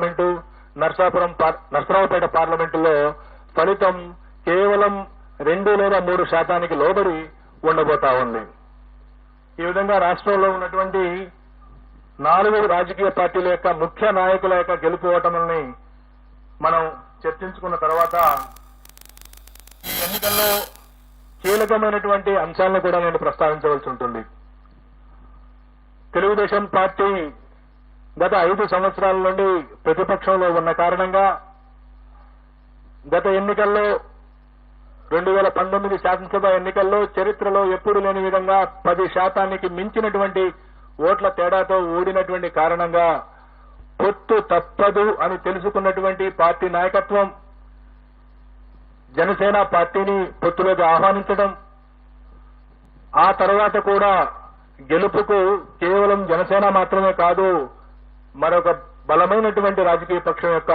Parliament Narasaraopet పార్లమెంటులో ఫలితం కేవలం 2 లేదా 3 శాతానికి లోబడి ఉండబోతా ఉంది. ఈ విధంగా రాష్ట్రంలో ఉన్నటువంటి 4 రాజకీయ పార్టీల యొక్క ముఖ్య నాయకుల యొక్క గెలుపు ఓటముల్ని మనం చర్చించుకున్న తర్వాత ఈ ఎన్నికల్లో కీలకమైనటువంటి అంశాలను కూడా నేను ప్రస్తావించవలసి ఉంటుంది. తెలుగుదేశం పార్టీ గత 5 సంవత్సరాల నుండి ప్రతిపక్షంలో ఉన్న కారణంగా గత ఎన్నికల్లో 2019 శాసనసభ ఎన్నికల్లో చరిత్రలో ఎప్పుడు లేని విధంగా 10 శాతానికి మించినటువంటి ఓట్ల తేడాతో ఓడినటువంటి కారణంగా పొత్తు తప్పదు అని తెలుసుకున్నటువంటి పార్టీ నాయకత్వం జనసేన పార్టీని పొత్తులోకి ఆహ్వానించడం, ఆ తర్వాత కూడా గెలుపుకు కేవలం జనసేన మాత్రమే కాదు మరొక బలమైనటువంటి రాజకీయ పక్షం యొక్క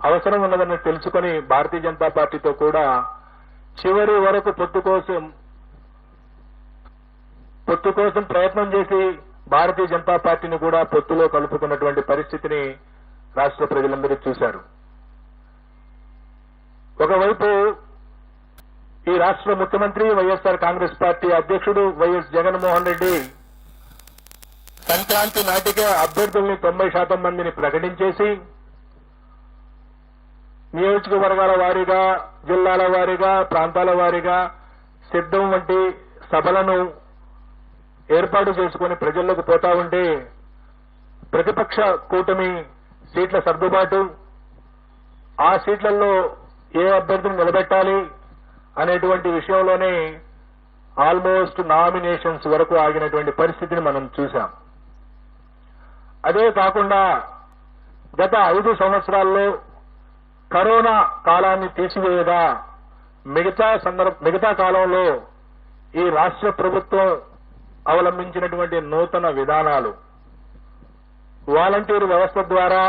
అవసరం ఉన్నదని తెలుసుకుని భారతీయ జనతా పార్టీతో కూడా చివరి వరకు పొత్తు కోసం ప్రయత్నం చేసి భారతీయ జనతా పార్టీని కూడా పొత్తులో కలుపుకున్నటువంటి పరిస్థితిని రాష్ట్ర ప్రజలందరూ చూశారు. ఒకవైపు ఈ రాష్ట్ర ముఖ్యమంత్రి వైఎస్ఆర్ కాంగ్రెస్ పార్టీ అధ్యక్షుడు వైఎస్ జగన్మోహన్ రెడ్డి సంక్రాంతి నాటికే అభ్యర్థుల్ని 90% మందిని ప్రకటించేసి నియోజకవర్గాల వారీగా, జిల్లాల వారీగా, ప్రాంతాల వారీగా సిద్ధం వంటి సభలను ఏర్పాటు చేసుకుని ప్రజల్లోకి పోతా ఉంటే ప్రతిపక్ష కూటమి సీట్ల సర్దుబాటు, ఆ సీట్లలో ఏ అభ్యర్థిని నిలబెట్టాలి అనేటువంటి విషయంలోనే ఆల్మోస్ట్ నామినేషన్స్ వరకు ఆగినటువంటి పరిస్థితిని మనం చూశాం. అదే కాకుండా గత 5 సంవత్సరాల్లో కరోనా కాలాన్ని తీసివేయగా మిగతా కాలంలో ఈ రాష్ట్ర ప్రభుత్వం అవలంబించినటువంటి నూతన విధానాలు, వాలంటీర్ వ్యవస్థ ద్వారా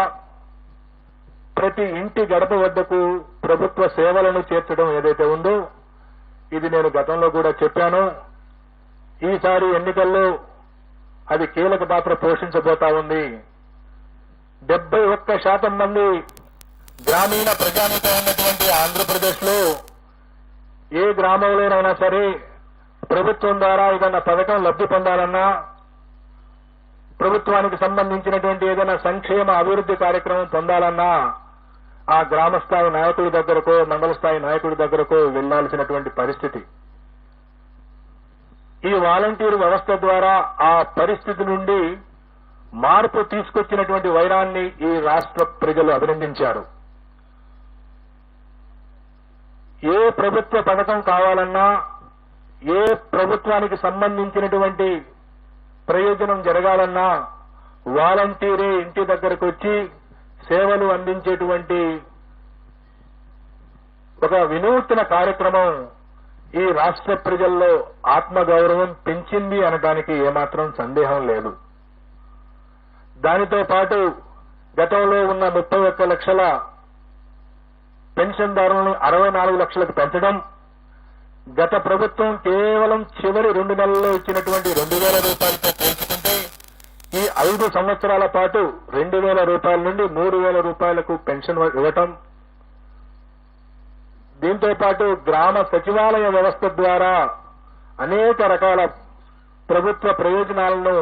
ప్రతి ఇంటి గడప వద్దకు ప్రభుత్వ సేవలను చేర్చడం ఏదైతే ఉందో, ఇది నేను గతంలో కూడా చెప్పాను. ఈసారి ఎన్నికల్లో అది కీలక పాత్ర పోషించబోతా ఉంది. 71% మంది గ్రామీణ ప్రజానీకం ఉన్నటువంటి ఆంధ్రప్రదేశ్ లో ఏ గ్రామంలోనైనా సరే ప్రభుత్వం ద్వారా ఏదైనా పథకం లబ్ధి పొందాలన్నా, ప్రభుత్వానికి సంబంధించినటువంటి ఏదైనా సంక్షేమ అభివృద్ధి కార్యక్రమం పొందాలన్నా ఆ గ్రామ స్థాయి నాయకుడి దగ్గరకో, మండల స్థాయి నాయకుడి దగ్గరకో వెళ్లాల్సినటువంటి పరిస్థితి. ఈ వాలంటీర్ వ్యవస్థ ద్వారా ఆ పరిస్థితి నుండి మార్పు తీసుకొచ్చినటువంటి వైరాన్ని ఈ రాష్ట్ర ప్రజలు అభినందించారు. ఏ ప్రభుత్వ పథకం కావాలన్నా, ఏ ప్రభుత్వానికి సంబంధించినటువంటి ప్రయోజనం జరగాలన్నా వాలంటీరే ఇంటి దగ్గరకు వచ్చి సేవలు అందించేటువంటి ఒక వినూత్న కార్యక్రమం ఈ రాష్ట్ర ప్రజల్లో ఆత్మగౌరవం పెంచింది అనడానికి ఏమాత్రం సందేహం లేదు. దానితో పాటు గతంలో ఉన్న 31 లక్షల పెన్షన్దారులను 64 లక్షలకు పెంచడం, గత ప్రభుత్వం కేవలం చివరి 2 నెలల్లో ఇచ్చినటువంటి 2,000 రూపాయలతో పోల్చుకుంటే ఈ 5 సంవత్సరాల పాటు 2,000 రూపాయల నుండి 3,000 రూపాయలకు పెన్షన్ ఇవ్వటం, దీంతో పాటు గ్రామ సచివాలయ వ్యవస్థ ద్వారా అనేక రకాల ప్రభుత్వ ప్రయోజనాలను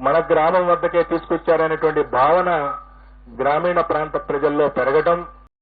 మన గ్రామం వద్దకే తీసుకొచ్చారనేటువంటి భావన గ్రామీణ ప్రాంత ప్రజల్లో పెరగటం,